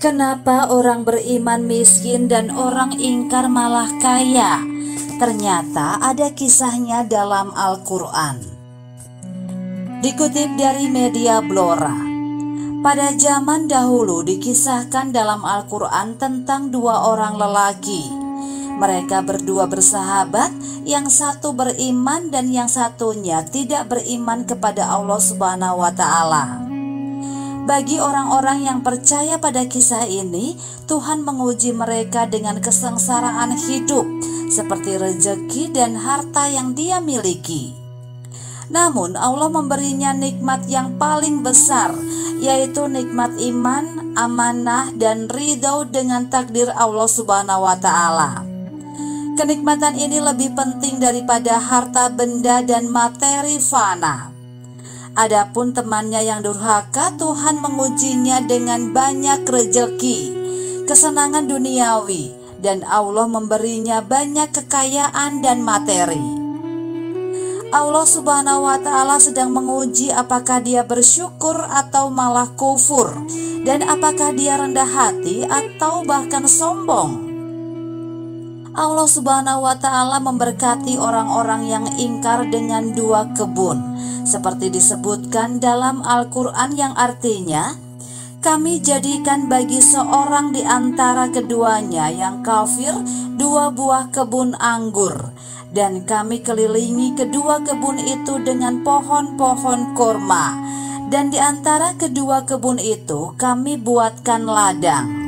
Kenapa orang beriman miskin dan orang ingkar malah kaya? Ternyata ada kisahnya dalam Al-Quran. Dikutip dari media Blora, pada zaman dahulu dikisahkan dalam Al-Quran tentang dua orang lelaki. Mereka berdua bersahabat, yang satu beriman dan yang satunya tidak beriman kepada Allah Subhanahu wa Ta'ala. Bagi orang-orang yang percaya pada kisah ini, Tuhan menguji mereka dengan kesengsaraan hidup, seperti rezeki dan harta yang dia miliki. Namun Allah memberinya nikmat yang paling besar, yaitu nikmat iman, amanah, dan ridho dengan takdir Allah Subhanahu wa Ta'ala. Kenikmatan ini lebih penting daripada harta benda dan materi fana. Adapun temannya yang durhaka, Tuhan mengujinya dengan banyak rezeki, kesenangan duniawi, dan Allah memberinya banyak kekayaan dan materi. Allah Subhanahu wa Ta'ala sedang menguji apakah dia bersyukur atau malah kufur, dan apakah dia rendah hati atau bahkan sombong. Allah Subhanahu wa Ta'ala memberkati orang-orang yang ingkar dengan dua kebun, seperti disebutkan dalam Al-Quran, yang artinya, kami jadikan bagi seorang di antara keduanya yang kafir dua buah kebun anggur, dan kami kelilingi kedua kebun itu dengan pohon-pohon kurma, dan di antara kedua kebun itu kami buatkan ladang.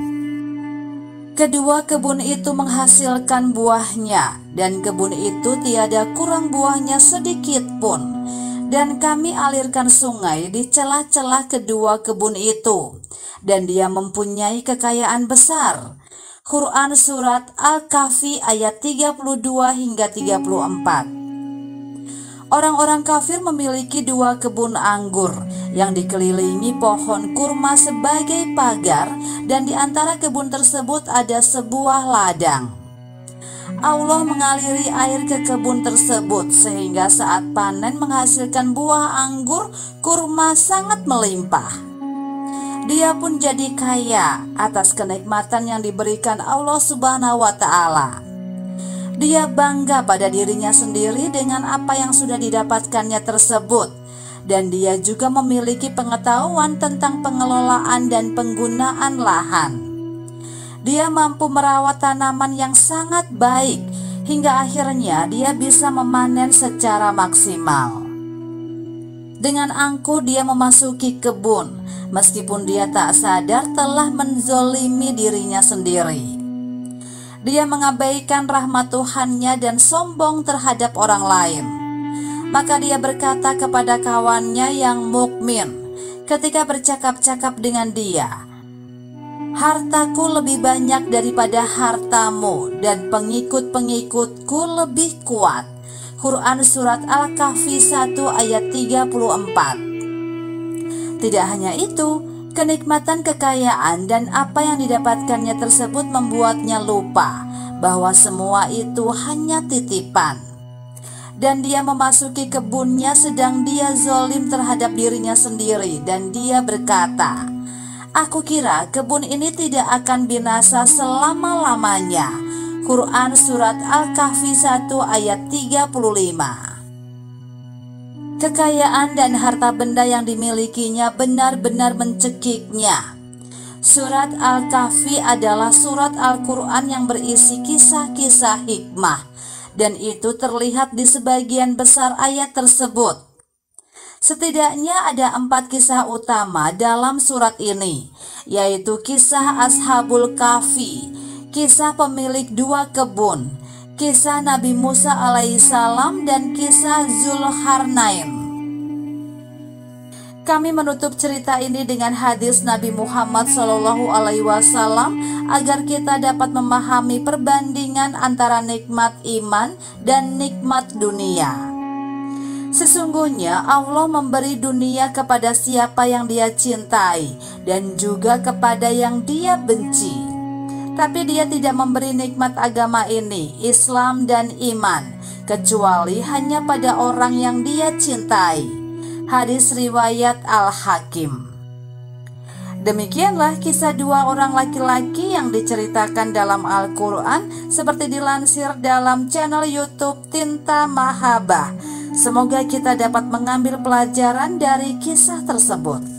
Kedua kebun itu menghasilkan buahnya, dan kebun itu tiada kurang buahnya sedikit pun. Dan kami alirkan sungai di celah-celah kedua kebun itu, dan dia mempunyai kekayaan besar. Quran Surat Al-Kahfi ayat 32 hingga 34. Orang-orang kafir memiliki dua kebun anggur yang dikelilingi pohon kurma sebagai pagar, dan di antara kebun tersebut ada sebuah ladang. Allah mengaliri air ke kebun tersebut sehingga saat panen menghasilkan buah anggur kurma sangat melimpah. Dia pun jadi kaya atas kenikmatan yang diberikan Allah Subhanahu wa Ta'ala. Dia bangga pada dirinya sendiri dengan apa yang sudah didapatkannya tersebut, dan dia juga memiliki pengetahuan tentang pengelolaan dan penggunaan lahan. Dia mampu merawat tanaman yang sangat baik, hingga akhirnya dia bisa memanen secara maksimal. Dengan angkuh dia memasuki kebun, meskipun dia tak sadar telah menzolimi dirinya sendiri. Dia mengabaikan rahmat Tuhannya dan sombong terhadap orang lain. Maka dia berkata kepada kawannya yang mukmin ketika bercakap-cakap dengan dia, hartaku lebih banyak daripada hartamu, dan pengikut-pengikutku lebih kuat. Quran Surat Al-Kahfi 1 ayat 34. Tidak hanya itu, kenikmatan kekayaan dan apa yang didapatkannya tersebut membuatnya lupa bahwa semua itu hanya titipan. Dan dia memasuki kebunnya sedang dia zolim terhadap dirinya sendiri, dan dia berkata, aku kira kebun ini tidak akan binasa selama-lamanya. Quran Surat Al-Kahfi 1 ayat 35. Kekayaan dan harta benda yang dimilikinya benar-benar mencekiknya. Surat Al-Kahfi adalah surat Al-Quran yang berisi kisah-kisah hikmah, dan itu terlihat di sebagian besar ayat tersebut. Setidaknya ada 4 kisah utama dalam surat ini, yaitu kisah Ashabul Kahfi, kisah pemilik dua kebun, kisah Nabi Musa alaihissalam, dan kisah Zulkarnain. Kami menutup cerita ini dengan hadis Nabi Muhammad SAW agar kita dapat memahami perbandingan antara nikmat iman dan nikmat dunia. Sesungguhnya Allah memberi dunia kepada siapa yang Dia cintai dan juga kepada yang Dia benci. Tapi Dia tidak memberi nikmat agama ini, Islam dan iman, kecuali hanya pada orang yang Dia cintai. Hadis riwayat Al-Hakim. Demikianlah kisah dua orang laki-laki yang diceritakan dalam Al-Quran seperti dilansir dalam channel YouTube Tinta Mahabbah. Semoga kita dapat mengambil pelajaran dari kisah tersebut.